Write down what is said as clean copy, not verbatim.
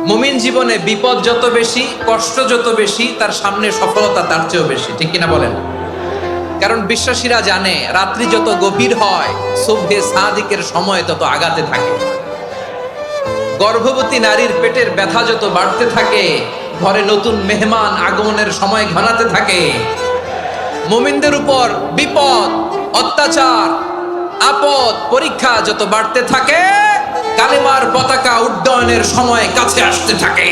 মুমিন জীবনে বিপদ যত বেশি, কষ্ট যত বেশি, তার সামনে সফলতা তার চেয়েও বেশি, ঠিক কিনা বলেন? কারণ বিশ্বাসীরা জানে রাত্রি যত গভীর হয় সুবহে সাদিকের সময় তত আগাতে থাকে। গর্ভবতী নারীর পেটের ব্যথা যত বাড়তে থাকে, ঘরে নতুন মেহমান আগমনের সময় ঘনাতে থাকে। মুমিনদের উপর বিপদ, অত্যাচার, আপদ, পরীক্ষা যত বাড়তে থাকে, কালিমার পতাকা উড্ডয়নের সময় কাছে আসতে থাকে।